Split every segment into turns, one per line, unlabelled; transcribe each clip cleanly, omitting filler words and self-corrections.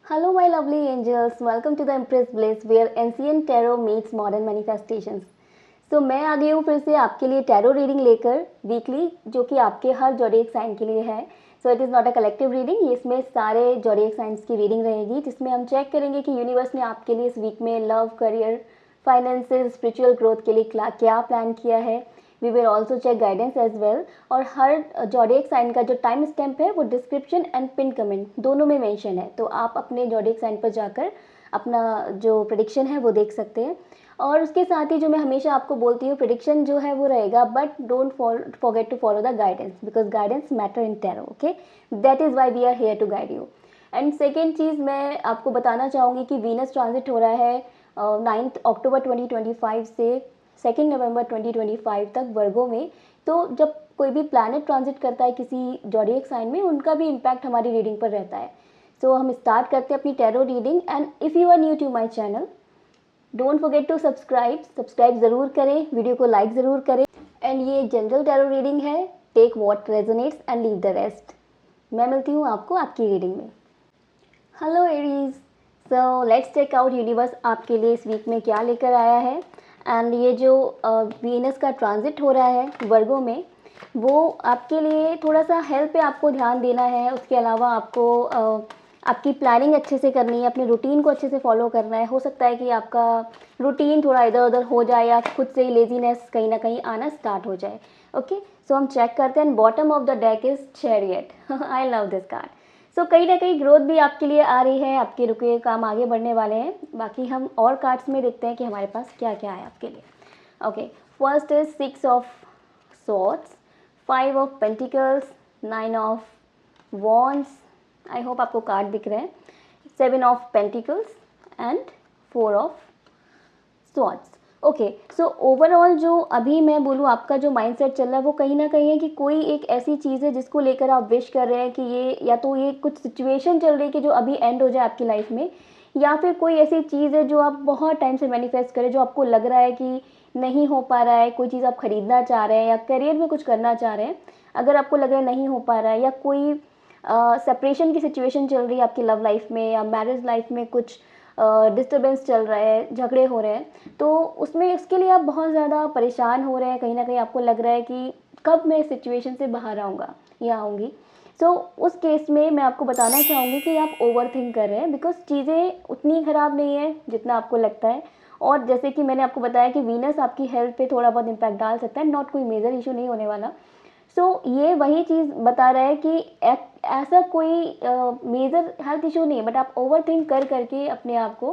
Hello, my lovely angels. Welcome to the Empress Bliss, where ancient tarot meets modern manifestations. तो मैं आ गई हूँ फिर से आपके लिए टैरो रीडिंग लेकर वीकली, जो कि आपके हर जोडिएक साइन के लिए है. So it is not a collective reading. इसमें सारे जोडिएक साइंस की रीडिंग रहेगी, जिसमें हम चेक करेंगे कि यूनिवर्स ने आपके लिए इस वीक में love, career, finances, spiritual growth के लिए क्या प्लान किया है. We will also check guidance as well. और हर जोडिएक साइन का जो टाइम स्टैम्प है वो डिस्क्रिप्शन एंड पिन कमेंट दोनों में मेंशन है, तो आप अपने जोडिएक साइन पर जाकर अपना जो प्रेडिक्शन है वो देख सकते हैं. और उसके साथ ही जो मैं हमेशा आपको बोलती हूँ, प्रेडिक्शन जो है वो रहेगा, but don't forget to follow the guidance, because guidance matter in tarot. Okay, that is why we are here to guide you. And second चीज़ मैं आपको बताना चाहूँगी कि वीनस ट्रांजिट हो रहा है 9 अक्टूबर 2025 से 2 नवंबर 2025 तक वर्गो में. तो जब कोई भी प्लैनेट ट्रांजिट करता है किसी जोडिएक साइन में, उनका भी इम्पैक्ट हमारी रीडिंग पर रहता है. सो हम स्टार्ट करते हैं अपनी tarot reading. And if you are new to my channel, don't forget to subscribe ज़रूर करें, वीडियो को लाइक ज़रूर करें. एंड ये जनरल टैरो रीडिंग है. Take what resonates and leave the rest. मैं मिलती हूँ आपको आपकी रीडिंग में. Hello Aries. So let's check out universe आपके लिए इस वीक में क्या लेकर आया है. एंड ये जो वीनस का ट्रांजिट हो रहा है वर्गो में, वो आपके लिए थोड़ा सा हेल्थ पे आपको ध्यान देना है. उसके अलावा आपको आपकी प्लानिंग अच्छे से करनी है, अपने रूटीन को अच्छे से फॉलो करना है. हो सकता है कि आपका रूटीन थोड़ा इधर उधर हो जाए या खुद से ही लेजीनेस कहीं ना कहीं आना स्टार्ट हो जाए. ओके, सो हम चेक करते हैं. Bottom of the deck is chariot. I love this card. So कहीं ना कहीं ग्रोथ भी आपके लिए आ रही है, आपके रुके हुए काम आगे बढ़ने वाले हैं. बाकी हम और कार्ड्स में देखते हैं कि हमारे पास क्या क्या है आपके लिए. Okay, first is 6 of swords, 5 of pentacles, 9 of wands. I hope आपको कार्ड दिख रहे हैं. 7 of pentacles and 4 of swords. Okay, so overall जो अभी मैं बोलूँ आपका जो माइंडसेट चल रहा है वो कहीं ना कहीं है कि कोई एक ऐसी चीज़ है जिसको लेकर आप विश कर रहे हैं कि ये, या तो ये कुछ सिचुएशन चल रही है कि जो अभी एंड हो जाए आपकी लाइफ में, या फिर कोई ऐसी चीज़ है जो आप बहुत टाइम से मैनिफेस्ट करें, जो आपको लग रहा है कि नहीं हो पा रहा है. कोई चीज़ आप खरीदना चाह रहे हैं या करियर में कुछ करना चाह रहे हैं, अगर आपको लग रहा है नहीं हो पा रहा है, या कोई सेपरेशन की सिचुएशन चल रही है आपकी लव लाइफ में या मैरिज लाइफ में, कुछ डिस्टर्बेंस चल रहा है, झगड़े हो रहे हैं, तो उसमें उसके लिए आप बहुत ज़्यादा परेशान हो रहे हैं. कहीं ना कहीं आपको लग रहा है कि कब मैं इस सिचुएशन से बाहर आऊँगा या आऊँगी. सो उस केस में मैं आपको बताना चाहूँगी कि आप ओवर थिंक कर रहे हैं, बिकॉज चीज़ें उतनी ख़राब नहीं है जितना आपको लगता है. और जैसे कि मैंने आपको बताया कि वीनस आपकी हेल्थ पे थोड़ा बहुत इम्पैक्ट डाल सकता है, नॉट कोई मेजर इशू नहीं होने वाला. सो ये वही चीज़ बता रहा है कि ऐसा कोई मेजर हेल्थ इशू नहीं है, बट आप ओवर थिंक कर करके अपने आप को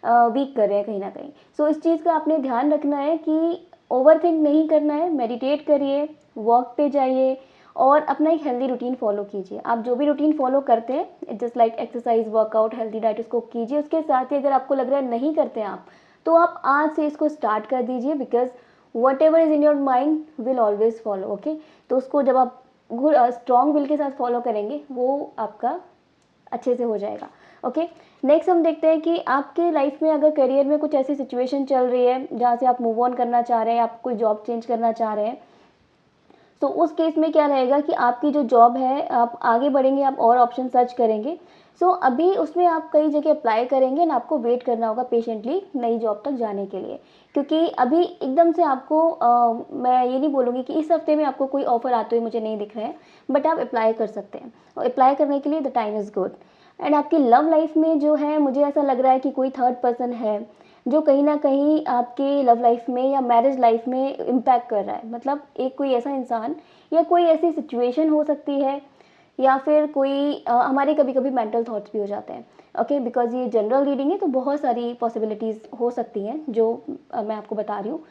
वीक कर रहे हैं कहीं ना कहीं. सो इस चीज़ का आपने ध्यान रखना है कि ओवर थिंक नहीं करना है. मेडिटेट करिए, वॉक पे जाइए और अपना एक हेल्दी रूटीन फॉलो कीजिए. आप जो भी रूटीन फॉलो करते हैं, just like exercise, workout, healthy diet, उसको कीजिए. उसके साथ ही अगर आपको लग रहा है नहीं करते हैं आप, तो आप आज से इसको स्टार्ट कर दीजिए, because what ever is in your mind will always follow. Okay, तो उसको जब आप स्ट्रॉन्ग विल के साथ फॉलो करेंगे, वो आपका अच्छे से हो जाएगा. ओके, नेक्स्ट हम देखते हैं कि आपके लाइफ में अगर करियर में कुछ ऐसी सिचुएशन चल रही है जहाँ से आप मूव ऑन करना चाह रहे हैं, आप कोई जॉब चेंज करना चाह रहे हैं, तो उस केस में क्या रहेगा कि आपकी जो जॉब है, आप आगे बढ़ेंगे, आप और ऑप्शन सर्च करेंगे. सो अभी उसमें आप कई जगह अप्लाई करेंगे ना, आपको वेट करना होगा पेशेंटली नई जॉब तक जाने के लिए, क्योंकि अभी एकदम से आपको मैं ये नहीं बोलूँगी कि इस हफ्ते में आपको कोई ऑफर आते हुए मुझे नहीं दिख रहे हैं, बट आप अप्लाई कर सकते हैं. और अप्लाई करने के लिए the time is good. And आपकी लव लाइफ में जो है, मुझे ऐसा लग रहा है कि कोई थर्ड पर्सन है जो कहीं ना कहीं आपके लव लाइफ में या मैरिज लाइफ में इम्पैक्ट कर रहा है. मतलब एक कोई ऐसा इंसान या कोई ऐसी सिचुएशन हो सकती है, या फिर कोई हमारे कभी कभी मेंटल थॉट्स भी हो जाते हैं. ओके, बिकॉज ये जनरल रीडिंग है तो बहुत सारी पॉसिबिलिटीज़ हो सकती हैं जो मैं आपको बता रही हूँ.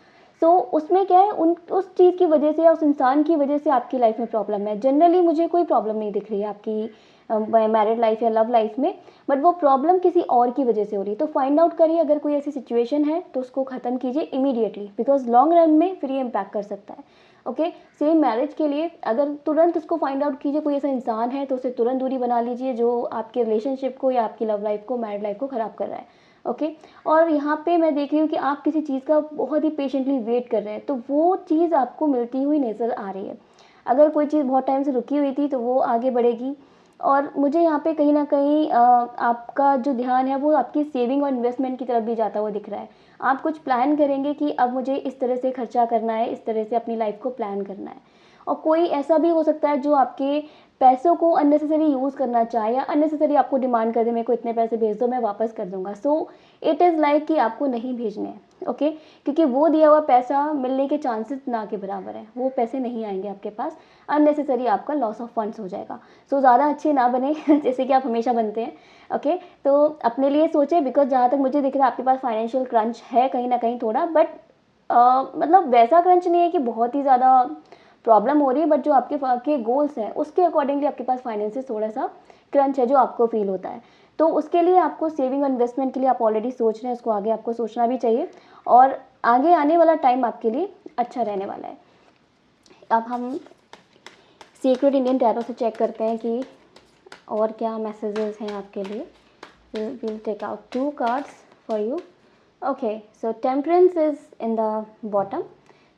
सो उसमें क्या है, उस चीज़ की वजह से या उस इंसान की वजह से आपकी लाइफ में प्रॉब्लम है. जनरली मुझे कोई प्रॉब्लम नहीं दिख रही है आपकी मैरिड लाइफ या लव लाइफ में, बट वो प्रॉब्लम किसी और की वजह से हो रही है. तो फाइंड आउट करिए, अगर कोई ऐसी सिचुएशन है तो उसको ख़त्म कीजिए इमीडिएटली, बिकॉज लॉन्ग रन में फिर ये इम्पैक्ट कर सकता है. ओके, सेम मैरिज के लिए अगर तुरंत उसको फाइंड आउट कीजिए, कोई ऐसा इंसान है तो उससे तुरंत दूरी बना लीजिए जो आपके रिलेशनशिप को या आपकी लव लाइफ को, मैरिड लाइफ को ख़राब कर रहा है. ओके, और यहाँ पे मैं देख रही हूँ कि आप किसी चीज़ का बहुत ही पेशेंटली वेट कर रहे हैं, तो वो चीज़ आपको मिलती हुई नज़र आ रही है. अगर कोई चीज़ बहुत टाइम से रुकी हुई थी तो वो आगे बढ़ेगी. और मुझे यहाँ पे कहीं ना कहीं आपका जो ध्यान है वो आपकी सेविंग और इन्वेस्टमेंट की तरफ भी जाता हुआ दिख रहा है। आप कुछ प्लान करेंगे कि अब मुझे इस तरह से खर्चा करना है, इस तरह से अपनी लाइफ को प्लान करना है। और कोई ऐसा भी हो सकता है जो आपके पैसों को अननेसेसरी यूज़ करना चाहे या अननेसेसरी आपको डिमांड कर दे, मेरे को इतने पैसे भेज दो, मैं वापस कर दूंगा। सो इट इज़ लाइक कि आपको नहीं भेजने हैं, ओके, क्योंकि वो दिया हुआ पैसा मिलने के चांसेस ना के बराबर है, वो पैसे नहीं आएंगे आपके पास, अननेसेसरी आपका लॉस ऑफ फंड्स हो जाएगा। सो ज़्यादा अच्छे ना बने जैसे कि आप हमेशा बनते हैं, ओके। तो अपने लिए सोचें, बिकॉज जहाँ तक मुझे दिख रहा है आपके पास फाइनेंशियल क्रंच है कहीं ना कहीं थोड़ा, बट मतलब वैसा क्रंच नहीं है कि बहुत ही ज़्यादा प्रॉब्लम हो रही है, बट जो आपके गोल्स हैं उसके अकॉर्डिंगली आपके पास फाइनेंसेस थोड़ा सा क्रंच है जो आपको फील होता है। तो उसके लिए आपको सेविंग और इन्वेस्टमेंट के लिए आप ऑलरेडी सोच रहे हैं, उसको आगे आपको सोचना भी चाहिए, और आगे आने वाला टाइम आपके लिए अच्छा रहने वाला है। अब हम सीक्रेट इंडियन टैरो से चेक करते हैं कि और क्या मैसेजेस हैं आपके लिए। Will take out 2 cards for you. Okay, so temperance is in the bottom.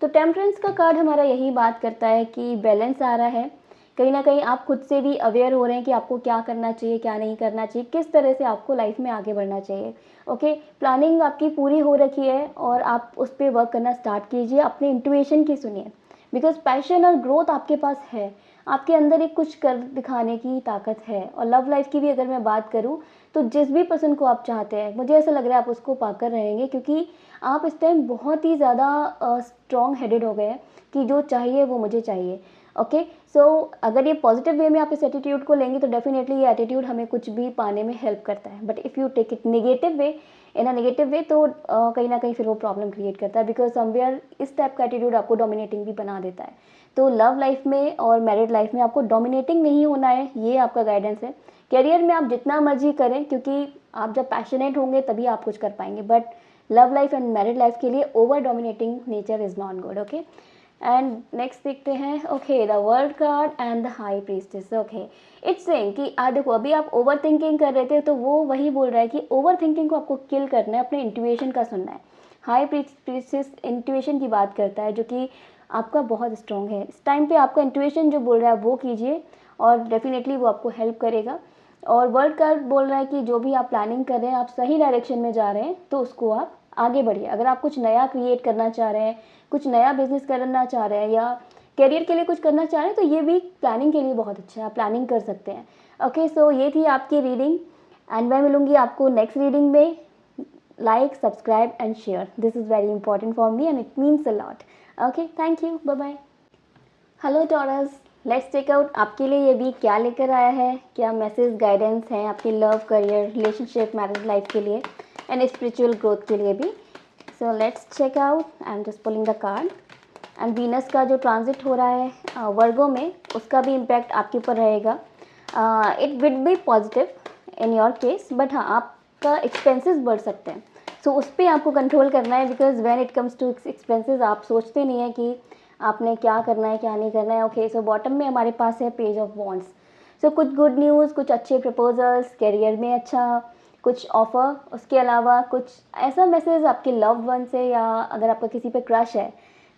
तो टेम्परेंस का कार्ड हमारा यही बात करता है कि बैलेंस आ रहा है, कहीं ना कहीं आप खुद से भी अवेयर हो रहे हैं कि आपको क्या करना चाहिए, क्या नहीं करना चाहिए, किस तरह से आपको लाइफ में आगे बढ़ना चाहिए। ओके, प्लानिंग आपकी पूरी हो रखी है और आप उस पर वर्क करना स्टार्ट कीजिए, अपने इंट्यूशन की सुनिए, बिकॉज पैशन और ग्रोथ आपके पास है, आपके अंदर एक कुछ कर दिखाने की ताकत है। और लव लाइफ की भी अगर मैं बात करूं तो जिस भी पर्सन को आप चाहते हैं, मुझे ऐसा लग रहा है आप उसको पाकर रहेंगे, क्योंकि आप इस टाइम बहुत ही ज़्यादा स्ट्रॉन्ग हेडेड हो गए हैं कि जो चाहिए वो मुझे चाहिए। ओके, सो अगर ये पॉजिटिव वे में आप इस एटीट्यूड को लेंगे तो डेफिनेटली ये एटीट्यूड हमें कुछ भी पाने में हेल्प करता है, but if you take it negative way, in a negative way, तो कहीं ना कहीं फिर वो प्रॉब्लम क्रिएट करता है, बिकॉज समवेयर इस टाइप का एटीट्यूड आपको डोमिनेटिंग भी बना देता है। तो लव लाइफ में और मैरिड लाइफ में आपको डोमिनेटिंग नहीं होना है, ये आपका गाइडेंस है। करियर में आप जितना मर्जी करें, क्योंकि आप जब पैशनेट होंगे तभी आप कुछ कर पाएंगे, but love life and married life के लिए over dominating nature is not good. Okay, and next देखते हैं। Okay, the world card and the high priestess. Okay, it's saying कि देखो अभी आप ओवर थिंकिंग कर रहे थे, तो वो वही बोल रहा है कि ओवर थिंकिंग को आपको किल करना है, अपने इंट्यूशन का सुनना है। हाई प्रीस्टेस इंट्यूशन की बात करता है, जो कि आपका बहुत स्ट्रॉन्ग है। इस टाइम पे आपका इंट्यूशन जो बोल रहा है वो कीजिए, और डेफिनेटली वो आपको हेल्प करेगा। और वर्ल्ड कार्ड बोल रहा है कि जो भी आप प्लानिंग कर रहे हैं, आप सही डायरेक्शन में जा रहे हैं, तो उसको आप आगे बढ़िए। अगर आप कुछ नया क्रिएट करना चाह रहे हैं, कुछ नया बिजनेस करना चाह रहे हैं, या करियर के लिए कुछ करना चाह रहे हैं, तो ये वीक प्लानिंग के लिए बहुत अच्छा है, आप प्लानिंग कर सकते हैं। ओके, सो ये थी आपकी रीडिंग, एंड मैं मिलूंगी आपको नेक्स्ट रीडिंग में। Like, subscribe and share, this is very important for me and it means a lot. Okay, thank you, bye bye. Hello Taurus, let's check out आपके लिए ये वीक क्या लेकर आया है, क्या मैसेज गाइडेंस हैं आपकी love, career, relationship, marriage life के लिए, एंड स्पिरिचुअल ग्रोथ के लिए भी। So let's check out, I am just pulling the card. And Venus का जो ट्रांजिट हो रहा है वर्गो में, उसका भी इम्पैक्ट आपके ऊपर रहेगा। It will be positive in your case, but हाँ आपका एक्सपेंसेस बढ़ सकते हैं, सो उस पर आपको कंट्रोल करना है, because when it comes to expenses आप सोचते नहीं है कि आपने क्या करना है क्या नहीं करना है। ओके, सो बॉटम में हमारे पास है पेज ऑफ वॉन्ड्स। सो कुछ गुड न्यूज़, कुछ अच्छे प्रपोजल्स, करियर में अच्छा कुछ ऑफ़र, उसके अलावा कुछ ऐसा मैसेज आपके लव्ड वन से, या अगर आपका किसी पे क्रश है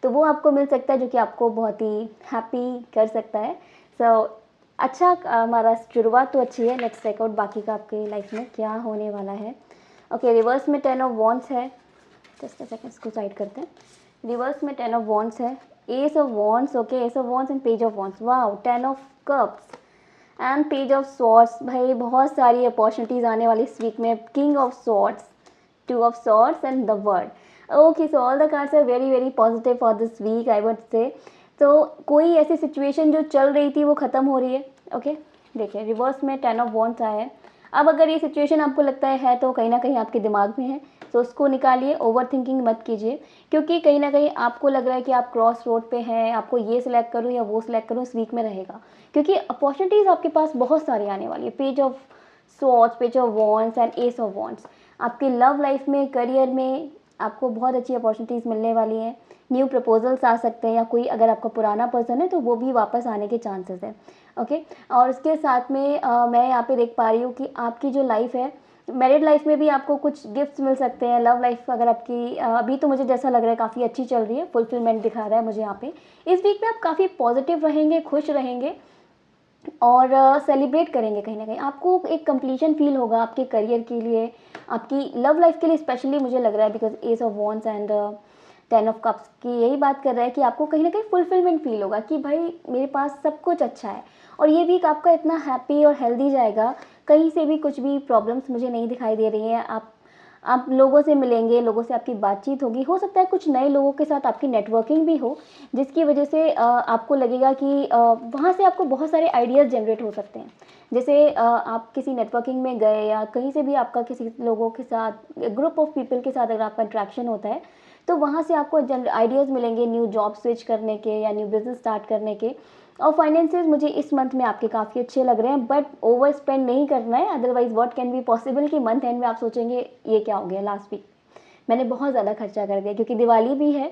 तो वो आपको मिल सकता है, जो कि आपको बहुत ही हैप्पी कर सकता है। सो अच्छा, हमारा शुरुआत तो अच्छी है। लेट्स चेक आउट बाकी का आपके लाइफ में क्या होने वाला है। ओके, रिवर्स में 10 ऑफ वॉन्ड्स है, जस्ट अ सेकंड, इसको साइड करते हैं। रिवर्स में 10 ऑफ वॉन्ड्स है, ace of wands. Okay, ace of wands and page of wands, wow, 10 of cups and page of swords. भाई बहुत सारी अपॉर्चुनिटीज़ आने वाली इस वीक में। King of swords, 2 of swords and the world. Okay, so all the cards are very very positive for this week, I would say. तो कोई ऐसी सिचुएशन जो चल रही थी वो ख़त्म हो रही है। ओके, देखिए रिवर्स में 10 ऑफ वॉन्ड्स आया है। अब अगर ये सिचुएशन आपको लगता है तो कहीं ना कहीं आपके दिमाग में है, तो उसको निकालिए, ओवर थिंकिंग मत कीजिए, क्योंकि कहीं ना कहीं आपको लग रहा है कि आप क्रॉस रोड पे हैं, आपको ये सिलेक्ट करूँ या वो सिलेक्ट करूँ, इस वीक में रहेगा, क्योंकि अपॉर्चुनिटीज़ आपके पास बहुत सारी आने वाली है। Page of swords, page of wands and S of wands. आपकी लव लाइफ में, करियर में आपको बहुत अच्छी अपॉर्चुनिटीज़ मिलने वाली हैं। न्यू प्रपोजल्स आ सकते हैं, या कोई अगर आपका पुराना पर्सन है तो वो भी वापस आने के चांसेस है। ओके, और इसके साथ में मैं यहाँ पे देख पा रही हूँ कि आपकी जो लाइफ है, मैरिड लाइफ में भी आपको कुछ गिफ्ट्स मिल सकते हैं। लव लाइफ अगर आपकी अभी तो मुझे जैसा लग रहा है काफ़ी अच्छी चल रही है, फुलफिलमेंट दिखा रहा है मुझे यहाँ पे। इस वीक में आप काफ़ी पॉजिटिव रहेंगे, खुश रहेंगे, और सेलिब्रेट करेंगे कहीं ना कहीं। आपको एक कंप्लीशन फील होगा आपके करियर के लिए, आपकी लव लाइफ के लिए स्पेशली मुझे लग रहा है, because S of wants and 10 of cups की यही बात कर रहा है कि आपको कहीं ना कहीं फुलफिलमेंट फील होगा कि भाई मेरे पास सब कुछ अच्छा है। और ये वीक आपका इतना हैप्पी और हेल्दी जाएगा, कहीं से भी कुछ भी प्रॉब्लम्स मुझे नहीं दिखाई दे रही हैं। आप लोगों से मिलेंगे, लोगों से आपकी बातचीत होगी, हो सकता है कुछ नए लोगों के साथ आपकी नेटवर्किंग भी हो, जिसकी वजह से आपको लगेगा कि वहाँ से आपको बहुत सारे आइडियाज़ जनरेट हो सकते हैं। जैसे आप किसी नेटवर्किंग में गए या कहीं से भी आपका किसी लोगों के साथ, ग्रुप ऑफ पीपल के साथ अगर आपका इंट्रैक्शन होता है, तो वहाँ से आपको आइडियाज़ मिलेंगे न्यू जॉब स्विच करने के या न्यू बिजनेस स्टार्ट करने के। और फाइनेंसेस मुझे इस मंथ में आपके काफ़ी अच्छे लग रहे हैं, बट ओवर स्पेंड नहीं करना है, otherwise what can be possible कि मंथ एंड में आप सोचेंगे ये क्या हो गया, लास्ट वीक मैंने बहुत ज़्यादा खर्चा कर दिया, क्योंकि दिवाली भी है।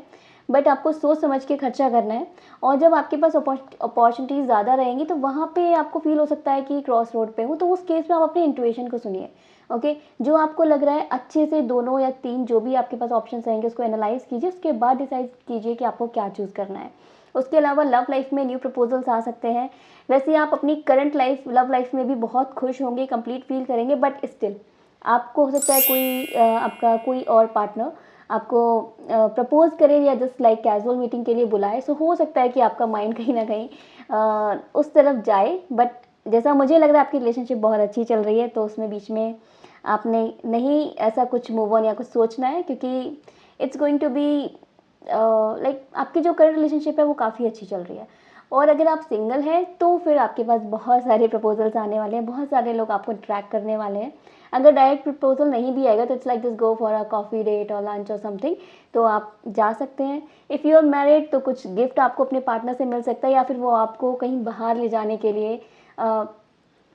बट आपको सोच समझ के खर्चा करना है। और जब आपके पास अपॉर्चुनिटीज़ ज़्यादा रहेंगी तो वहाँ पे आपको फील हो सकता है कि क्रॉस रोड पे हूँ, तो उस केस में आप अपने इंट्यूशन को सुनिए। ओके, जो आपको लग रहा है अच्छे से 2 या 3 जो भी आपके पास ऑप्शन रहेंगे उसको एनालाइज कीजिए, उसके बाद डिसाइड कीजिए कि आपको क्या चूज़ करना है। उसके अलावा लव लाइफ में न्यू प्रपोजल्स आ सकते हैं। वैसे आप अपनी करंट लाइफ लव लाइफ में भी बहुत खुश होंगे, कंप्लीट फील करेंगे, बट स्टिल आपको हो सकता है कोई आपका कोई और पार्टनर आपको प्रपोज करे या जस्ट लाइक कैजुअल मीटिंग के लिए बुलाए। सो हो सकता है कि आपका माइंड कहीं ना कहीं उस तरफ जाए। बट जैसा मुझे लग रहा है आपकी रिलेशनशिप बहुत अच्छी चल रही है, तो उसमें बीच में आपने नहीं ऐसा कुछ मूव ऑन या कुछ सोचना है, क्योंकि it's going to be like आपकी जो करंट रिलेशनशिप है वो काफ़ी अच्छी चल रही है। और अगर आप सिंगल हैं तो फिर आपके पास बहुत सारे प्रपोजल्स आने वाले हैं, बहुत सारे लोग आपको ट्रैक करने वाले हैं। अगर डायरेक्ट प्रपोजल नहीं भी आएगा तो it's like this go for a coffee date और लंच और समथिंग, तो आप जा सकते हैं। इफ़ यू आर मैरिड तो कुछ गिफ्ट आपको अपने पार्टनर से मिल सकता है, या फिर वो आपको कहीं बाहर ले जाने के लिए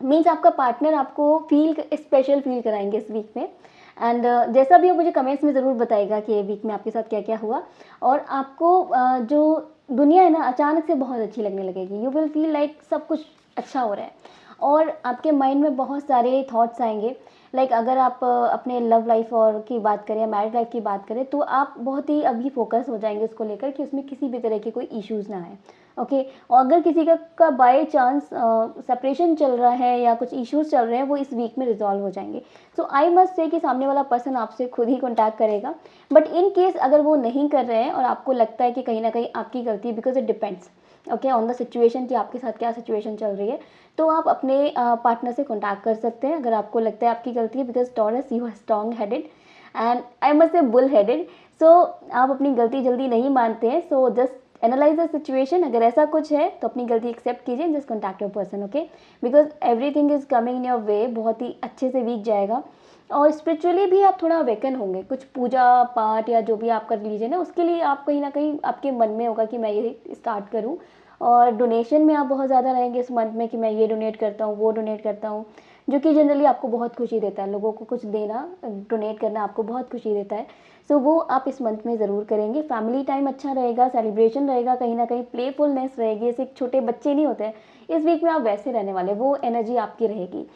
मीन्स आपका पार्टनर आपको स्पेशल फील कराएंगे इस वीक में। एंड जैसा भी हो मुझे कमेंट्स में ज़रूर बताइएगा कि ये वीक में आपके साथ क्या क्या हुआ। और आपको जो दुनिया है ना अचानक से बहुत अच्छी लगने लगेगी, यू विल फील लाइक सब कुछ अच्छा हो रहा है, और आपके माइंड में बहुत सारे थॉट्स आएंगे। लाइक अगर आप अपने लव लाइफ और की बात करें या मैरिड लाइफ की बात करें, तो आप बहुत ही अभी फोकस हो जाएंगे उसको लेकर कि उसमें किसी भी तरह के कोई इश्यूज़ ना आए। ओके, और अगर किसी का बाय चांस सेपरेशन चल रहा है या कुछ इश्यूज चल रहे हैं, वो इस वीक में रिजॉल्व हो जाएंगे। सो आई मस्ट से कि सामने वाला पर्सन आपसे खुद ही कॉन्टैक्ट करेगा। बट इन केस अगर वो नहीं कर रहे हैं और आपको लगता है कि कहीं ना कहीं आपकी गलती है, because it depends okay on the situation कि आपके साथ क्या सिचुएशन चल रही है, तो आप अपने पार्टनर से कॉन्टैक्ट कर सकते हैं अगर आपको लगता है आपकी गलती है। Because Taurus you are strong headed and I must say bull headed. So आप अपनी गलती जल्दी नहीं मानते हैं। So just analyse the situation, अगर ऐसा कुछ है तो अपनी गलती एक्सेप्ट कीजिए, just contact your person. Okay, because everything is coming in your way, बहुत ही अच्छे से वीक जाएगा। और स्पिरिचुअली भी आप थोड़ा अवेकन होंगे, कुछ पूजा पाठ या जो भी आपका रिलीजन है उसके लिए आप कहीं ना कहीं आपके मन में होगा कि मैं ये स्टार्ट करूँ। और डोनेशन में आप बहुत ज़्यादा रहेंगे इस मंथ में कि मैं ये डोनेट करता हूँ, वो डोनेट करता हूँ, जो कि जनरली आपको बहुत खुशी देता है। लोगों को कुछ देना, डोनेट करना आपको बहुत खुशी देता है। सो वो आप इस मंथ में ज़रूर करेंगे। फैमिली टाइम अच्छा रहेगा, सेलिब्रेशन रहेगा, कहीं ना कहीं प्लेफुलनेस रहेगी। जैसे छोटे बच्चे नहीं होते हैं, इस वीक में आप वैसे रहने वाले, वो एनर्जी आपकी रहेगी।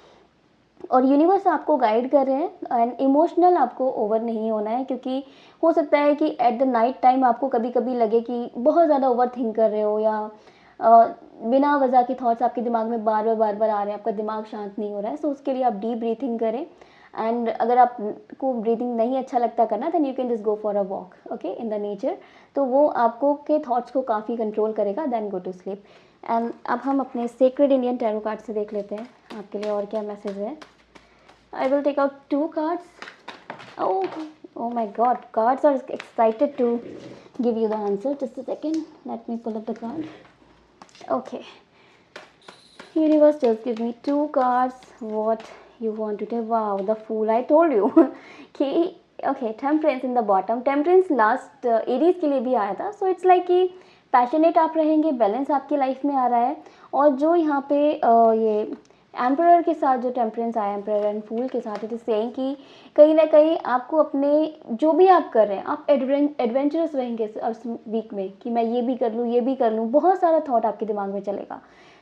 और यूनिवर्स आपको गाइड कर रहे हैं। एंड इमोशनल आपको ओवर नहीं होना है, क्योंकि हो सकता है कि एट द नाइट टाइम आपको कभी कभी लगे कि बहुत ज़्यादा ओवर थिंक कर रहे हो, या बिना वजह के थॉट्स आपके दिमाग में बार बार आ रहे हैं, आपका दिमाग शांत नहीं हो रहा है। सो उसके लिए आप डीप ब्रीथिंग करें। एंड अगर आपको ब्रीथिंग नहीं अच्छा लगता करना, then you can just go for a walk okay in the nature. तो वो आपको के थॉट्स को काफ़ी कंट्रोल करेगा। Then go to sleep. And अब हम अपने सेक्रेड इंडियन टैरो कार्ड से देख लेते हैं आपके लिए और क्या मैसेज है। I will take out 2 cards. Oh, oh my God! Cards are excited to give you the answer. Just a second. Let me pull up the card. Okay. Universe, just give me 2 cards. What you want to tell? Wow, the Fool. I told you. कि okay, Temperance in the bottom. Temperance last Aries के लिए भी आया था. So it's like कि passionate आप रहेंगे, balance आपकी लाइफ में आ रहा है। और जो यहाँ पे ये एम्परर के साथ जो टेम्परेंस आया, एम्परर एंड फूल के साथ, इट इज सेइंग कि कहीं ना कहीं आपको अपने जो भी आप कर रहे हैं, आप एडवेंचरस रहेंगे इस वीक में कि मैं ये भी कर लूँ, ये भी कर लूँ। बहुत सारा थॉट आपके दिमाग में चलेगा,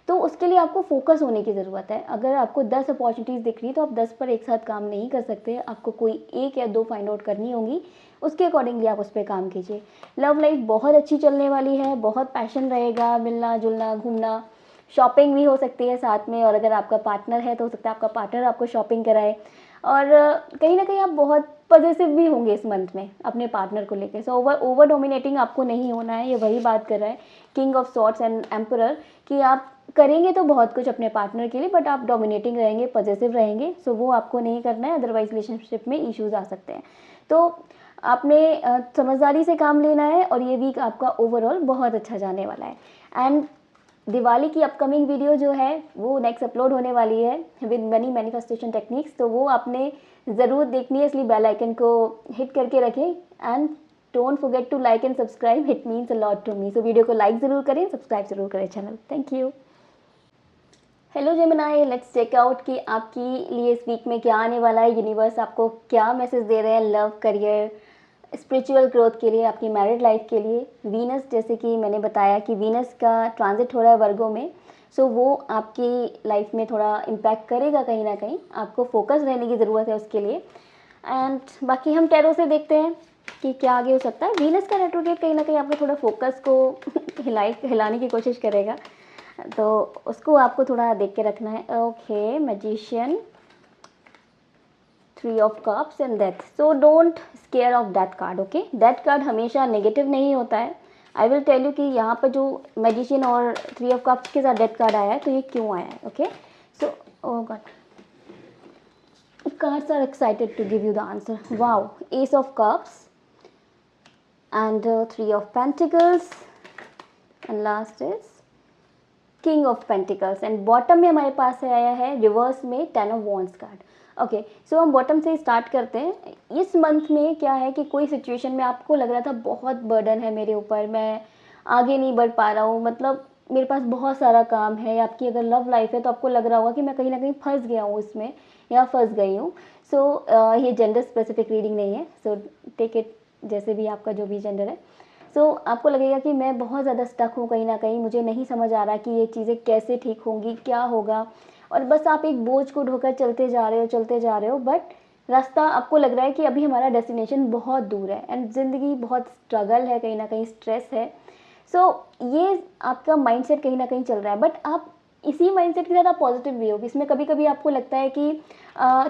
तो उसके लिए आपको फोकस होने की ज़रूरत है। अगर आपको 10 अपॉर्चुनिटीज़ दिख रही तो आप 10 पर एक साथ काम नहीं कर सकते, आपको कोई 1 या 2 फाइंड आउट करनी होंगी, उसके अकॉर्डिंगली आप उस पर काम कीजिए। लव लाइफ बहुत अच्छी चलने वाली है, बहुत पैशन रहेगा, मिलना जुलना घूमना शॉपिंग भी हो सकती है साथ में, और अगर आपका पार्टनर है तो हो सकता है आपका पार्टनर आपको शॉपिंग कराए। और कहीं ना कहीं आप बहुत पॉजिटिव भी होंगे इस मंथ में अपने पार्टनर को लेकर। सो ओवर डोमिनेटिंग आपको नहीं होना है, ये वही बात कर रहा है king of swords and emperor, कि आप करेंगे तो बहुत कुछ अपने पार्टनर के लिए, बट आप डोमिनेटिंग रहेंगे, पॉजिटिव रहेंगे, सो वो आपको नहीं करना है, अदरवाइज रिलेशनशिप में इश्यूज आ सकते हैं। तो आपने समझदारी से काम लेना है, और ये वीक आपका ओवरऑल बहुत अच्छा जाने वाला है। एंड दिवाली की अपकमिंग वीडियो जो है वो नेक्स्ट अपलोड होने वाली है विद मनी मैनिफेस्टेशन टेक्निक्स, तो वो आपने ज़रूर देखनी है, इसलिए बेल आइकन को हिट करके रखें। And don't forget to like and subscribe, it means a lot to me. So video को लाइक ज़रूर करें, सब्सक्राइब ज़रूर करें channel. Thank you. Hello Gemini, let's check out कि आपकी लिए इस वीक में क्या आने वाला है, यूनिवर्स आपको क्या मैसेज दे रहे हैं लव, करियर, स्पिरिचुअल ग्रोथ के लिए, आपकी मैरिड लाइफ के लिए। वीनस, जैसे कि मैंने बताया कि वीनस का ट्रांजिट हो रहा है वर्गो में, सो वो आपकी लाइफ में थोड़ा इम्पैक्ट करेगा, कहीं ना कहीं आपको फोकस रहने की ज़रूरत है उसके लिए। एंड बाकी हम टैरो से देखते हैं कि क्या आगे हो सकता है। वीनस का रेट्रोग्रेड कहीं ना कहीं आपके थोड़ा फोकस को हिलाने की कोशिश करेगा, तो उसको आपको थोड़ा देख के रखना है। Okay, magician, 3 of cups and death. So don't square of death card. Okay, death card हमेशा नेगेटिव नहीं होता है। आई विल टेल यू कि यहाँ पर जो मैजिशियन और 3 ऑफ कप्स के साथ डेथ कार्ड आया है, तो ये क्यों आया है। Okay, so oh god, cards are excited to give you the answer. Wow, ace of cups and 3 of pentacles, and last is king of pentacles. And bottom में हमारे पास आया है रिवर्स में 10 ऑफ वॉन्ड्स कार्ड। ओके, सो हम bottom से start करते हैं। इस मंथ में क्या है कि कोई सिचुएशन में आपको लग रहा था बहुत बर्डन है मेरे ऊपर, मैं आगे नहीं बढ़ पा रहा हूँ, मतलब मेरे पास बहुत सारा काम है। आपकी अगर लव लाइफ है तो आपको लग रहा होगा कि मैं कहीं ना कहीं फंस गया हूँ इसमें, या फंस गई हूँ। सो ये जेंडर स्पेसिफिक रीडिंग नहीं है, सो टेक इट जैसे भी आपका जो भी जेंडर है। सो आपको लगेगा कि मैं बहुत ज़्यादा स्टक हूँ कहीं ना कहीं, मुझे नहीं समझ आ रहा कि ये चीज़ें कैसे ठीक होंगी, क्या होगा, और बस आप एक बोझ को ढोकर चलते जा रहे हो, बट रास्ता आपको लग रहा है कि अभी हमारा डेस्टिनेशन बहुत दूर है, एंड ज़िंदगी बहुत स्ट्रगल है, कहीं ना कहीं स्ट्रेस है। सो ये आपका माइंडसेट कहीं ना कहीं चल रहा है, बट आप इसी माइंडसेट के साथ आप पॉजिटिव भी हो। इसमें कभी कभी आपको लगता है कि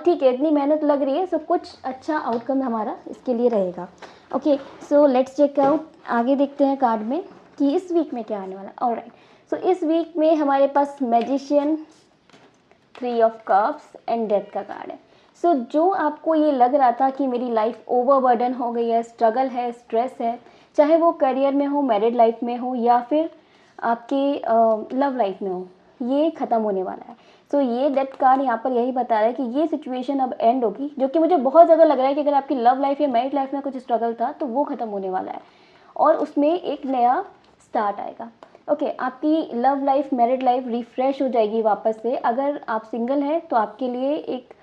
ठीक है, इतनी मेहनत लग रही है, सो कुछ अच्छा आउटकम हमारा इसके लिए रहेगा। Okay, so let's check out, आगे देखते हैं कार्ड में कि इस वीक में क्या आने वाला। ऑलराइट, सो इस वीक में हमारे पास magician, 3 of cups and death का कार्ड है। सो जो आपको ये लग रहा था कि मेरी लाइफ ओवरबर्डन हो गई है, स्ट्रगल है, स्ट्रेस है, चाहे वो करियर में हो, मैरिड लाइफ में हो, या फिर आपकी लव लाइफ में हो, ये ख़त्म होने वाला है। सो ये डेथ कार्ड यहाँ पर यही बता रहा है कि ये सिचुएशन अब एंड होगी, जो कि मुझे बहुत ज़्यादा लग रहा है कि अगर आपकी लव लाइफ या मैरिड लाइफ में कुछ स्ट्रगल था तो वो ख़त्म होने वाला है, और उसमें एक नया स्टार्ट आएगा। ओके, आपकी love life, married life refresh हो जाएगी वापस से। अगर आप सिंगल हैं तो आपके लिए एक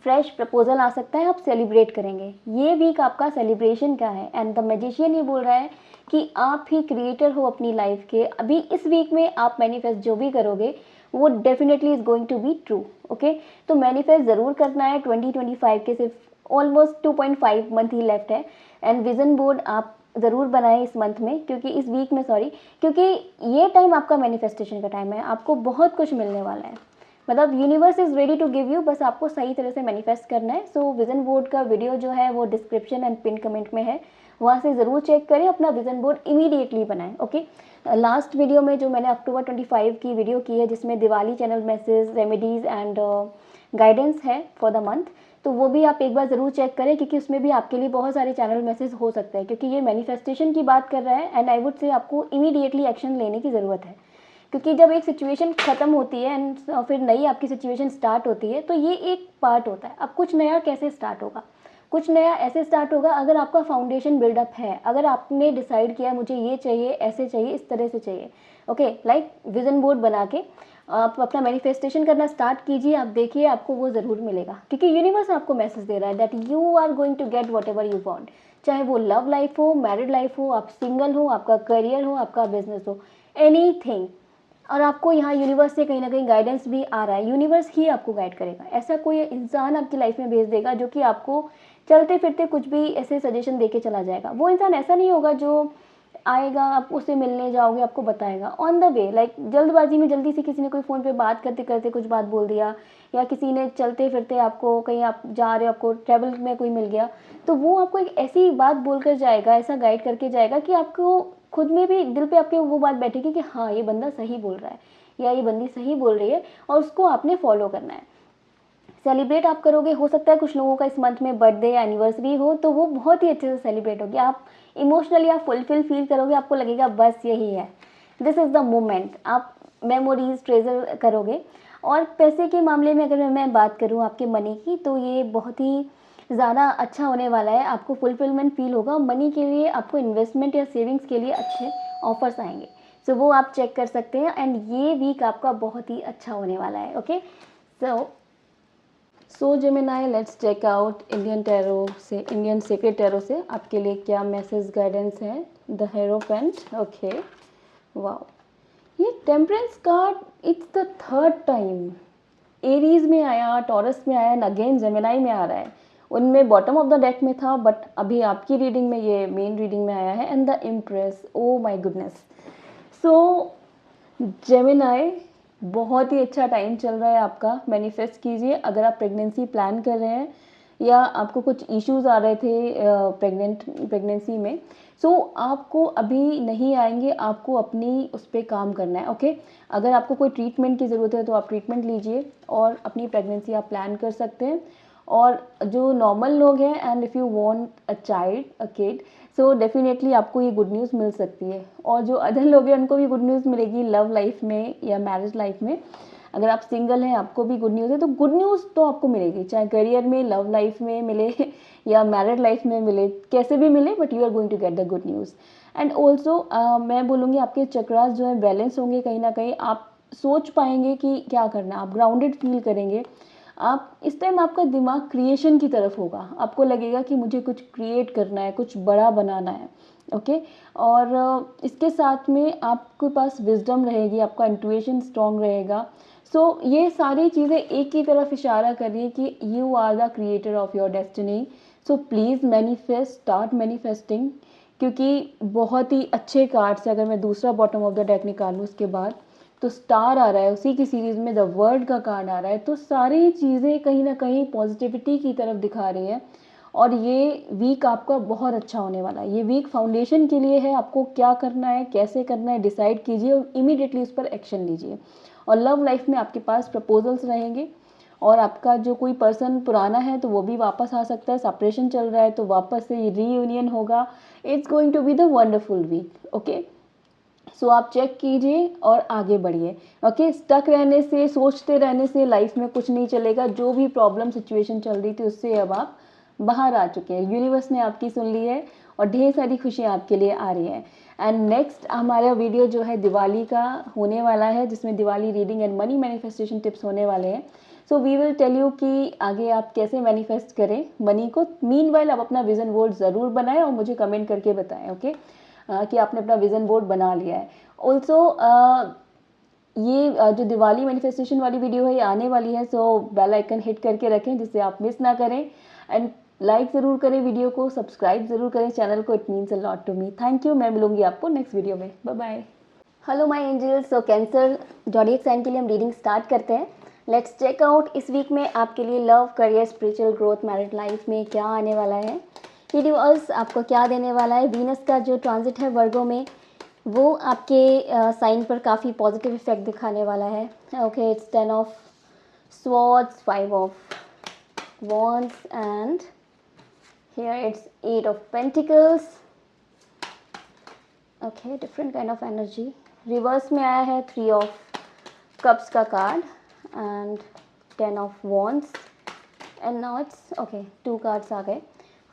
फ्रेश प्रपोजल आ सकता है, आप सेलिब्रेट करेंगे। ये वीक आपका सेलिब्रेशन का है, एंड द मैजिशियन ये बोल रहा है कि आप ही क्रिएटर हो अपनी लाइफ के। अभी इस वीक में आप मैनिफेस्ट जो भी करोगे वो definitely is going to be true. Okay, तो मैनिफेस्ट ज़रूर करना है। 2025 के सिर्फ ऑलमोस्ट 2.5 मंथ ही लेफ्ट है, एंड विजन बोर्ड आप ज़रूर बनाएं इस मंथ में, क्योंकि इस वीक में क्योंकि ये टाइम आपका मैनिफेस्टेशन का टाइम है, आपको बहुत कुछ मिलने वाला है, मतलब universe is ready to give you, बस आपको सही तरह से मैनिफेस्ट करना है। सो विजन बोर्ड का वीडियो जो है वो डिस्क्रिप्शन एंड पिन कमेंट में है, वहाँ से ज़रूर चेक करें, अपना विजन बोर्ड इमीडिएटली बनाएं। ओके, लास्ट वीडियो में जो मैंने अक्टूबर 25 की वीडियो की है, जिसमें Diwali channel message, remedies and guidance है फॉर द मंथ, तो वो भी आप एक बार ज़रूर चेक करें, क्योंकि उसमें भी आपके लिए बहुत सारे चैनल मैसेज हो सकते हैं, क्योंकि ये मैनिफेस्टेशन की बात कर रहा है, एंड आई वुड से आपको इमीडिएटली एक्शन लेने की ज़रूरत है। क्योंकि जब एक सिचुएशन ख़त्म होती है एंड फिर नई आपकी सिचुएशन स्टार्ट होती है, तो ये एक पार्ट होता है। अब कुछ नया कैसे स्टार्ट होगा, कुछ नया ऐसे स्टार्ट होगा अगर आपका फाउंडेशन बिल्डअप है, अगर आपने डिसाइड किया मुझे ये चाहिए, ऐसे चाहिए, इस तरह से चाहिए। ओके, लाइक विजन बोर्ड बना के आप अपना मैनिफेस्टेशन करना स्टार्ट कीजिए, आप देखिए आपको वो ज़रूर मिलेगा, क्योंकि यूनिवर्स आपको मैसेज दे रहा है that you are going to get whatever you want, चाहे वो लव लाइफ हो, मैरिड लाइफ हो, आप सिंगल हो, आपका करियर हो, आपका बिजनेस हो, एनीथिंग। और आपको यहाँ यूनिवर्स से कहीं ना कहीं गाइडेंस भी आ रहा है, यूनिवर्स ही आपको गाइड करेगा। ऐसा कोई इंसान आपकी लाइफ में भेज देगा जो कि आपको चलते फिरते कुछ भी ऐसे सजेशन देके चला जाएगा। वो इंसान ऐसा नहीं होगा जो आएगा, आप उससे मिलने जाओगे, आपको बताएगा ऑन द वे। लाइक जल्दबाजी में जल्दी से किसी ने कोई फ़ोन पे बात करते करते कुछ बात बोल दिया, या किसी ने चलते फिरते आपको कहीं आप जा रहे हो, आपको ट्रैवल में कोई मिल गया, तो वो आपको एक ऐसी बात बोल कर जाएगा, ऐसा गाइड करके जाएगा कि आपको खुद में भी दिल पे आपके वो बात बैठेगी कि हाँ ये बंदा सही बोल रहा है या ये बंदी सही बोल रही है, और उसको आपने फॉलो करना है। सेलिब्रेट आप करोगे, हो सकता है कुछ लोगों का इस मंथ में बर्थडे या एनिवर्सरी हो, तो वो बहुत ही अच्छे से सेलिब्रेट होगी, आप इमोशनली आप फुलफिल फील करोगे, आपको लगेगा बस यही है, दिस इज़ द मोमेंट, आप मेमोरीज ट्रेजर करोगे। और पैसे के मामले में अगर मैं बात करूँ आपके मनी की, तो ये बहुत ही ज़्यादा अच्छा होने वाला है, आपको फुलफिलमेंट फील होगा। मनी के लिए आपको इन्वेस्टमेंट या सेविंग्स के लिए अच्छे ऑफर्स आएंगे, सो वो आप चेक कर सकते हैं। एंड ये वीक आपका बहुत ही अच्छा होने वाला है। Okay, so Gemini, let's check out Indian tarot से, इंडियन सीक्रेट टैरो से आपके लिए क्या मैसेज गाइडेंस है। द हेरोपेंट, ओके, वाओ, ये temperance card it's the third time, Aries में आया, टॉरस में आया, एंड अगेन जेमिनाई में आ रहा है। उनमें बॉटम ऑफ द डेक में था, बट अभी आपकी रीडिंग में ये मेन रीडिंग में आया है। And the impress, oh my goodness. So Gemini, बहुत ही अच्छा टाइम चल रहा है आपका, मैनिफेस्ट कीजिए। अगर आप प्रेगनेंसी प्लान कर रहे हैं या आपको कुछ इश्यूज आ रहे थे प्रेगनेंसी में, सो आपको अभी नहीं आएंगे, आपको अपनी उस पर काम करना है। ओके, अगर आपको कोई ट्रीटमेंट की ज़रूरत है तो आप ट्रीटमेंट लीजिए और अपनी प्रेगनेंसी आप प्लान कर सकते हैं। और जो नॉर्मल लोग हैं, and if you want a child, a kid, so definitely आपको ये गुड न्यूज़ मिल सकती है। और जो अदर लोग हैं उनको भी गुड न्यूज़ मिलेगी लव लाइफ में या मैरिज लाइफ में। अगर आप सिंगल हैं आपको भी गुड न्यूज़ है, तो गुड न्यूज़ तो आपको मिलेगी, चाहे करियर में, लव लाइफ में मिले या मैरिड लाइफ में मिले, कैसे भी मिले, but you are going to get the good news. And also मैं बोलूँगी आपके चक्रास जो है बैलेंस होंगे, कहीं ना कहीं आप सोच पाएंगे कि क्या करना है, आप ग्राउंडेड फील करेंगे। आप इस टाइम आपका दिमाग क्रिएशन की तरफ होगा, आपको लगेगा कि मुझे कुछ क्रिएट करना है, कुछ बड़ा बनाना है। ओके, और इसके साथ में आपके पास विजडम रहेगी, आपका इंट्यूशन स्ट्रांग रहेगा। सो ये सारी चीज़ें एक ही तरफ इशारा कर रही है कि you are the creator of your destiny. So please manifest, start manifesting, क्योंकि बहुत ही अच्छे कार्ड्स है। अगर मैं दूसरा बॉटम ऑफ द डेक निकालूँ उसके बाद, तो स्टार आ रहा है, उसी की सीरीज़ में द वर्ल्ड का कार्ड आ रहा है। तो सारी चीज़ें कहीं ना कहीं पॉजिटिविटी की तरफ दिखा रही है। और ये वीक आपका बहुत अच्छा होने वाला है। ये वीक फाउंडेशन के लिए है, आपको क्या करना है, कैसे करना है, डिसाइड कीजिए और इमीडिएटली उस पर एक्शन लीजिए। और लव लाइफ में आपके पास प्रपोजल्स रहेंगे, और आपका जो कोई पर्सन पुराना है तो वो भी वापस आ सकता है, सेपरेशन चल रहा है तो वापस से रीयूनियन होगा। It's going to be the wonderful week. Okay, so आप चेक कीजिए और आगे बढ़िए। ओके, स्टक रहने से, सोचते रहने से लाइफ में कुछ नहीं चलेगा। जो भी प्रॉब्लम सिचुएशन चल रही थी उससे अब आप बाहर आ चुके हैं, यूनिवर्स ने आपकी सुन ली है और ढेर सारी खुशियाँ आपके लिए आ रही हैं। एंड नेक्स्ट हमारा वीडियो जो है दिवाली का होने वाला है, जिसमें Diwali reading and money manifestation tips होने वाले हैं। So we will tell you कि आगे आप कैसे मैनिफेस्ट करें मनी को। मीनवाइल आप अपना विजन बोर्ड ज़रूर बनाएं और मुझे कमेंट करके बताएं। ओके, कि आपने अपना विजन बोर्ड बना लिया है। ऑल्सो ये जो दिवाली मैनिफेस्टेशन वाली वीडियो है ये आने वाली है, सो बेल आइकन हिट करके रखें जिससे आप मिस ना करें। एंड लाइक ज़रूर करें वीडियो को, सब्सक्राइब ज़रूर करें चैनल को, it means a lot to me. Thank you, मैं मिलूंगी आपको नेक्स्ट वीडियो में। Bye bye. Hello my angels, so Cancer zodiac sign के लिए हम रीडिंग स्टार्ट करते हैं। लेट्स चेक आउट इस वीक में आपके लिए love, career, spiritual growth, married life में क्या आने वाला है। यूनिवर्स आपको क्या देने वाला है। वीनस का जो ट्रांजिट है वर्गो में, वो आपके साइन पर काफ़ी पॉजिटिव इफेक्ट दिखाने वाला है। Okay, it's 10 of swords, 5 of wands, and here it's 8 of pentacles. Okay, different kind of energy. Reverse में आया है 3 of cups का card and 10 of wands, and now it's okay 2 cards आ गए,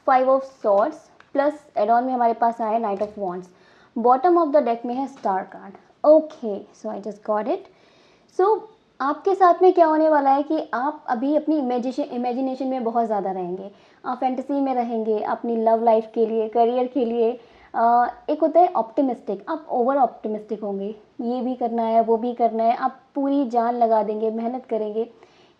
5 of swords plus add on में हमारे पास आया knight of wands। Bottom of the deck में है star card. Okay, so I just got it. So आपके साथ में क्या होने वाला है कि आप अभी अपनी इमेजिनेशन में बहुत ज़्यादा रहेंगे, आप फैंटेसी में रहेंगे अपनी लव लाइफ के लिए, करियर के लिए। एक होता है ऑप्टिमिस्टिक, आप ओवर ऑप्टिमिस्टिक होंगे, ये भी करना है वो भी करना है, आप पूरी जान लगा देंगे, मेहनत करेंगे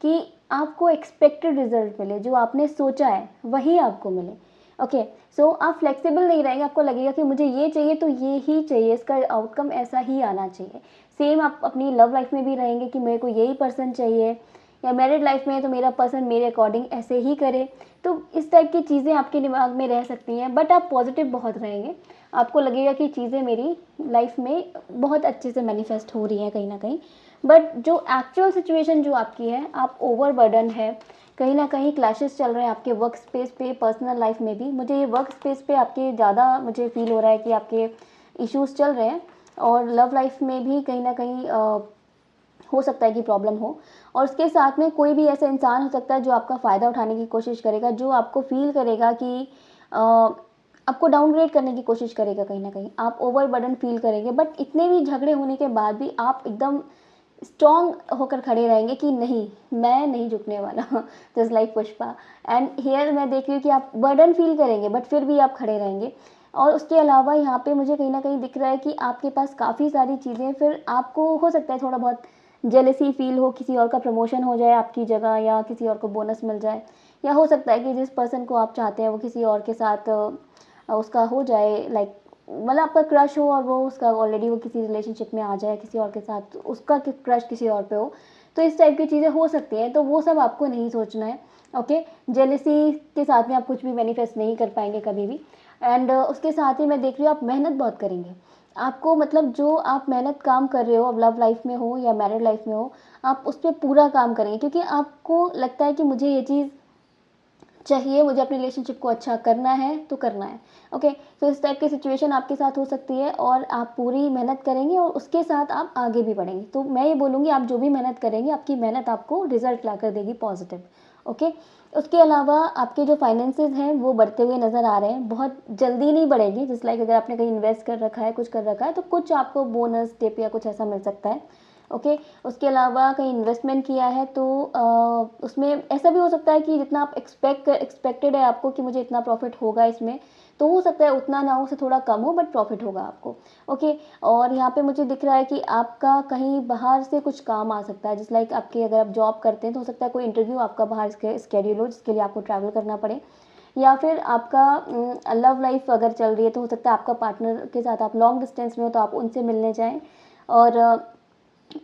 कि आपको एक्सपेक्टेड रिजल्ट मिले, जो आपने सोचा है वही आपको मिले। ओके। सो आप फ्लेक्सिबल नहीं रहेंगे, आपको लगेगा कि मुझे ये चाहिए तो ये ही चाहिए, इसका आउटकम ऐसा ही आना चाहिए। सेम आप अपनी लव लाइफ में भी रहेंगे कि मेरे को यही पर्सन चाहिए, या मैरिड लाइफ में है तो मेरा पर्सन मेरे अकॉर्डिंग ऐसे ही करे। तो इस टाइप की चीज़ें आपके दिमाग में रह सकती हैं, बट आप पॉजिटिव बहुत रहेंगे। आपको लगेगा कि चीज़ें मेरी लाइफ में बहुत अच्छे से मैनिफेस्ट हो रही हैं कहीं ना कहीं। बट जो एक्चुअल सिचुएशन जो आपकी है, आप ओवरबर्डन है, कहीं ना कहीं क्लैशेस चल रहे हैं आपके वर्क स्पेस पे, पर्सनल लाइफ में भी। मुझे ये वर्क स्पेस पे आपके ज़्यादा मुझे फील हो रहा है कि आपके इश्यूज चल रहे हैं, और लव लाइफ में भी कहीं ना कहीं हो सकता है कि प्रॉब्लम हो। और उसके साथ में कोई भी ऐसा इंसान हो सकता है जो आपका फ़ायदा उठाने की कोशिश करेगा, जो आपको फील करेगा कि आपको डाउनग्रेड करने की कोशिश करेगा। कहीं ना कहीं आप ओवरबर्डन फील करेंगे, बट इतने भी झगड़े होने के बाद भी आप एकदम स्ट्रॉन्ग होकर खड़े रहेंगे कि नहीं, मैं नहीं झुकने वाला। Just like Pushpa. And here मैं देख रही हूँ कि आप बर्डन फील करेंगे, बट फिर भी आप खड़े रहेंगे। और उसके अलावा यहाँ पे मुझे कहीं ना कहीं दिख रहा है कि आपके पास काफ़ी सारी चीज़ें, फिर आपको हो सकता है थोड़ा बहुत जेलसी फील हो, किसी और का प्रमोशन हो जाए आपकी जगह, या किसी और को बोनस मिल जाए, या हो सकता है कि जिस पर्सन को आप चाहते हैं वो किसी और के साथ उसका हो जाए, लाइक मतलब आपका क्रश हो और वो उसका ऑलरेडी वो किसी रिलेशनशिप में आ जाए किसी और के साथ, उसका क्रश किसी और पे हो। तो इस टाइप की चीज़ें हो सकती हैं, तो वो सब आपको नहीं सोचना है। ओके। जेलसी के साथ में आप कुछ भी मैनिफेस्ट नहीं कर पाएंगे कभी भी। एंड उसके साथ ही मैं देख रही हूँ आप मेहनत बहुत करेंगे। आपको मतलब जो आप मेहनत काम कर रहे हो, अब लव लाइफ में हो या मैरिड लाइफ में हो, आप उस पर पूरा काम करेंगे, क्योंकि आपको लगता है कि मुझे ये चीज़ चाहिए, मुझे अपने रिलेशनशिप को अच्छा करना है तो करना है। ओके। तो इस टाइप की सिचुएशन आपके साथ हो सकती है, और आप पूरी मेहनत करेंगे और उसके साथ आप आगे भी बढ़ेंगे। तो मैं ये बोलूँगी, आप जो भी मेहनत करेंगे, आपकी मेहनत आपको रिजल्ट ला कर देगी पॉजिटिव। ओके। उसके अलावा आपके जो फाइनेंसेस हैं वो बढ़ते हुए नज़र आ रहे हैं, बहुत जल्दी नहीं बढ़ेगी। जिस लाइक अगर आपने कहीं इन्वेस्ट कर रखा है, कुछ कर रखा है, तो कुछ आपको बोनस टिप या कुछ ऐसा मिल सकता है। ओके। उसके अलावा कहीं इन्वेस्टमेंट किया है तो उसमें ऐसा भी हो सकता है कि जितना आप एक्सपेक्टेड है आपको कि मुझे इतना प्रॉफिट होगा इसमें, तो हो सकता है उतना ना हो, से थोड़ा कम हो, बट प्रॉफिट होगा आपको। ओके। और यहाँ पे मुझे दिख रहा है कि आपका कहीं बाहर से कुछ काम आ सकता है, जिस लाइक आपके अगर आप जॉब करते हैं तो हो सकता है कोई इंटरव्यू आपका बाहर स्केड्यूल हो, जिसके लिए आपको ट्रैवल करना पड़े। या फिर आपका लव लाइफ अगर चल रही है तो हो सकता है आपका पार्टनर के साथ आप लॉन्ग डिस्टेंस में हो तो आप उनसे मिलने जाएं। और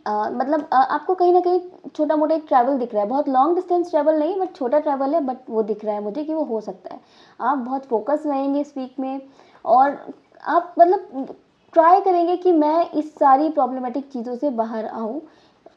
मतलब आपको कहीं ना कहीं छोटा मोटा एक ट्रैवल दिख रहा है, बहुत लॉन्ग डिस्टेंस ट्रैवल नहीं, बट छोटा ट्रैवल है, बट वो दिख रहा है मुझे कि वो हो सकता है। आप बहुत फोकस रहेंगे इस वीक में, और आप मतलब ट्राई करेंगे कि मैं इस सारी प्रॉब्लमेटिक चीज़ों से बाहर आऊँ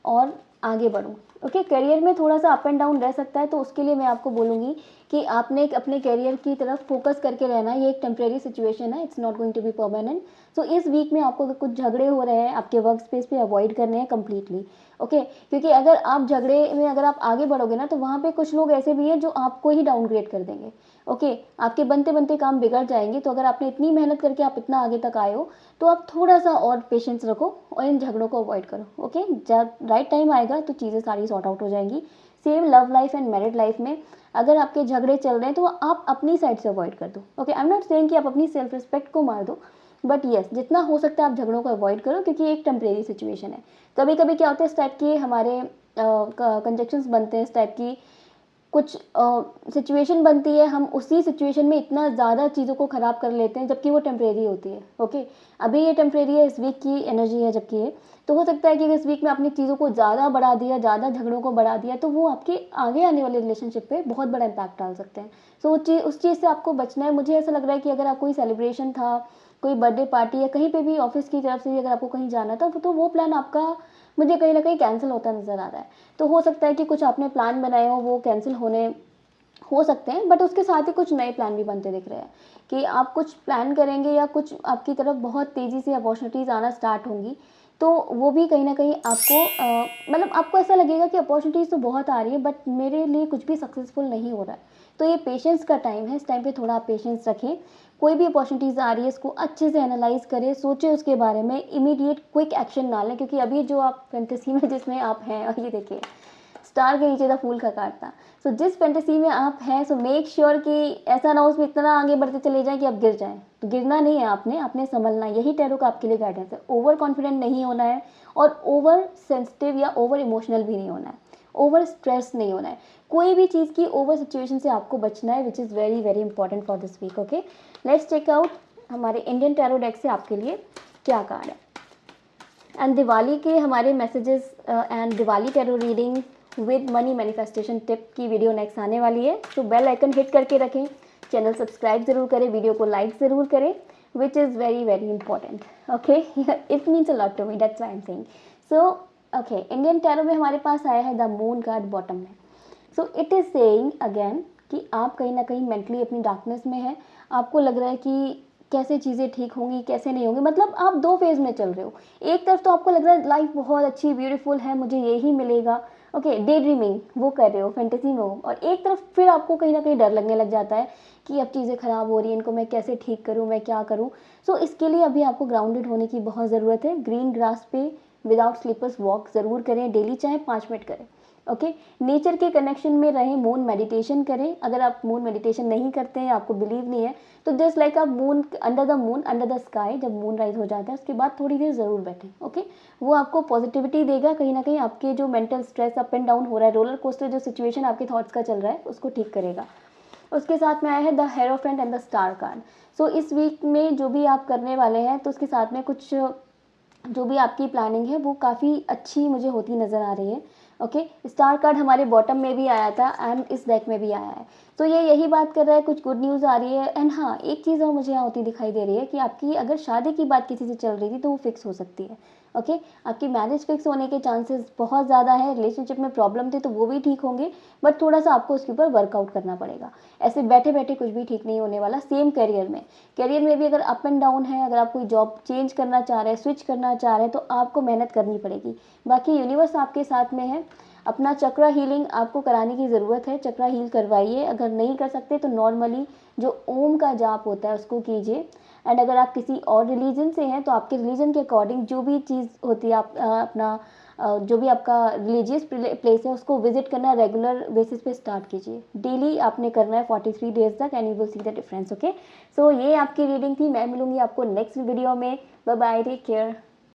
और आगे बढ़ूँ। ओके। करियर में थोड़ा सा अप एंड डाउन रह सकता है, तो उसके लिए मैं आपको बोलूँगी कि आपने अपने करियर की तरफ फोकस करके रहना है। ये एक टेम्प्रेरी सिचुएशन है, it's not going to be permanent. So इस वीक में आपको अगर कुछ झगड़े हो रहे हैं आपके वर्क स्पेस पे, अवॉइड करने हैं कम्प्लीटली। ओके। क्योंकि अगर आप झगड़े में अगर आप आगे बढ़ोगे ना, तो वहाँ पे कुछ लोग ऐसे भी हैं जो आपको ही डाउनग्रेड कर देंगे। ओके। आपके बनते बनते काम बिगड़ जाएंगे। तो अगर आपने इतनी मेहनत करके आप इतना आगे तक आए हो, तो आप थोड़ा सा और पेशेंस रखो और इन झगड़ों को अवॉइड करो। ओके। जब राइट टाइम आएगा तो चीज़ें सारी सॉर्ट आउट हो जाएंगी। Same love life and married life में अगर आपके झगड़े चल रहे हैं तो आप अपनी साइड से अवॉइड कर दो। Okay. I am not saying कि आप अपनी सेल्फ रिस्पेक्ट को मार दो, बट येस, जितना हो सकता है आप झगड़ों को अवॉइड करो, क्योंकि एक टेम्प्रेरी सिचुएशन है। कभी कभी क्या होता है, इस टाइप के हमारे कंजक्शंस बनते हैं, इस टाइप की कुछ सिचुएशन बनती है, हम उसी सिचुएशन में इतना ज़्यादा चीज़ों को ख़राब कर लेते हैं, जबकि वो टेम्प्रेरी होती है। ओके। अभी ये टेम्प्रेरी है, इस वीक की एनर्जी है जबकि ये, तो हो सकता है कि इस वीक में आपने चीज़ों को ज़्यादा बढ़ा दिया, ज़्यादा झगड़ों को बढ़ा दिया, तो वो आपके आगे आने वाले रिलेशनशिप पे बहुत बड़ा इम्पैक्ट डाल सकते हैं। सो उस चीज़ से आपको बचना है। मुझे ऐसा लग रहा है कि अगर आप कोई सेलिब्रेशन था, कोई बर्थडे पार्टी, या कहीं पे भी ऑफिस की तरफ से भी अगर आपको कहीं जाना था, तो वो प्लान आपका मुझे कहीं ना कहीं कैंसिल होता नज़र आ रहा है। तो हो सकता है कि कुछ आपने प्लान बनाए हो वो कैंसिल होने हो सकते हैं, बट उसके साथ ही कुछ नए प्लान भी बनते दिख रहे हैं कि आप कुछ प्लान करेंगे, या कुछ आपकी तरफ बहुत तेज़ी से अपॉर्चुनिटीज़ आना स्टार्ट होंगी। तो वो भी कहीं ना कहीं आपको मतलब आपको ऐसा लगेगा कि अपॉर्चुनिटीज़ तो बहुत आ रही है, बट मेरे लिए कुछ भी सक्सेसफुल नहीं हो रहा है। तो ये पेशेंस का टाइम है, इस टाइम पे थोड़ा आप पेशेंस रखें। कोई भी अपॉर्चुनिटीज़ आ रही है इसको अच्छे से एनालाइज करें, सोचें उसके बारे में, इमीडिएट क्विक एक्शन ना लें, क्योंकि अभी जो आप फैंटेसी में जिसमें आप हैं, और ये देखिए स्टार के नीचे द फूल का काटता। सो जिस फैंटेसी में आप हैं, सो मेक श्योर कि ऐसा ना हो उसमें इतना आगे बढ़ते चले जाएं कि आप गिर जाएं। तो गिरना नहीं है, आपने संभलना है। यही टैरो का आपके लिए गाइडेंस है। ओवर कॉन्फिडेंट नहीं होना है, और ओवर सेंसिटिव या ओवर इमोशनल भी नहीं होना है। ओवर स्ट्रेस नहीं होना है, कोई भी चीज़ की ओवर सिचुएशन से आपको बचना है, which is very very important for this week. Okay, let's check out हमारे इंडियन टैरो डेक से आपके लिए क्या कार्ड है। एंड दिवाली के हमारे messages and Diwali tarot reading with money manifestation tip की वीडियो नेक्स्ट आने वाली है, तो बेल आइकन हिट करके रखें, चैनल सब्सक्राइब ज़रूर करें, वीडियो को लाइक ज़रूर करें, which is very very important. Okay, it means a lot to me, that's why I'm saying. So okay, Indian tarot में हमारे पास आया है द मून कार्ड बॉटम में। So it is saying again कि आप कहीं ना कहीं मेंटली अपनी डार्कनेस में है, आपको लग रहा है कि कैसे चीज़ें ठीक होंगी कैसे नहीं होंगी, मतलब आप दो फेज़ में चल रहे हो। एक तरफ तो आपको लग रहा है लाइफ बहुत अच्छी ब्यूटीफुल है, मुझे यही मिलेगा, ओके, डे ड्रीमिंग वो कर रहे हो, फैंटेसी में हो, और एक तरफ फिर आपको कहीं ना कहीं डर लगने लग जाता है कि अब चीज़ें ख़राब हो रही हैं, इनको मैं कैसे ठीक करूँ, मैं क्या करूँ। सो इसके लिए अभी आपको ग्राउंडेड होने की बहुत ज़रूरत है। ग्रीन ग्रास पे विदाउट स्लीपर्स वॉक ज़रूर करें डेली, चाहे 5 मिनट करें। ओके, नेचर के कनेक्शन में रहें, मून मेडिटेशन करें। अगर आप मून मेडिटेशन नहीं करते हैं, आपको बिलीव नहीं है, तो जस्ट लाइक आप मून अंडर द स्काई, जब मून राइज हो जाता है उसके बाद थोड़ी देर ज़रूर बैठें। ओके, वो आपको पॉजिटिविटी देगा, कहीं ना कहीं आपके जो mental stress up and down हो रहा है, रोलर कोस्टर जो सिचुएशन आपके थॉट्स का चल रहा है, उसको ठीक करेगा। उसके साथ में आया है the hierophant and the star card. So इस वीक में जो भी आप करने वाले हैं, तो उसके साथ में कुछ जो भी आपकी प्लानिंग है वो काफ़ी अच्छी मुझे होती नज़र आ रही है। ओके, स्टार कार्ड हमारे बॉटम में भी आया था एंड इस डेक में भी आया है, तो ये यही बात कर रहा है, कुछ गुड न्यूज़ आ रही है। एंड हाँ, एक चीज़ और मुझे यहाँ होती दिखाई दे रही है कि आपकी अगर शादी की बात किसी से चल रही थी तो वो फिक्स हो सकती है। ओके, आपकी मैरिज फिक्स होने के चांसेस बहुत ज़्यादा है। रिलेशनशिप में प्रॉब्लम थी तो वो भी ठीक होंगे, बट थोड़ा सा आपको उसके ऊपर वर्कआउट करना पड़ेगा। ऐसे बैठे बैठे कुछ भी ठीक नहीं होने वाला। सेम करियर में भी अगर अप एंड डाउन है, अगर आप कोई जॉब चेंज करना चाह रहे हैं, स्विच करना चाह रहे हैं, तो आपको मेहनत करनी पड़ेगी। बाकी यूनिवर्स आपके साथ में है। अपना चक्रा हीलिंग आपको कराने की ज़रूरत है, चक्रा हील करवाइए। अगर नहीं कर सकते तो नॉर्मली जो ओम का जाप होता है उसको कीजिए। एंड अगर आप किसी और रिलीजन से हैं तो आपके रिलीजन के अकॉर्डिंग जो भी चीज़ होती है, आप अपना जो भी आपका रिलीजियस प्लेस है उसको विजिट करना रेगुलर बेसिस पे स्टार्ट कीजिए। डेली आपने करना है 43 डेज तक, and you will see the difference. Okay, so ये आपकी रीडिंग थी। मैं मिलूंगी आपको नेक्स्ट वीडियो में। Bye bye, take care.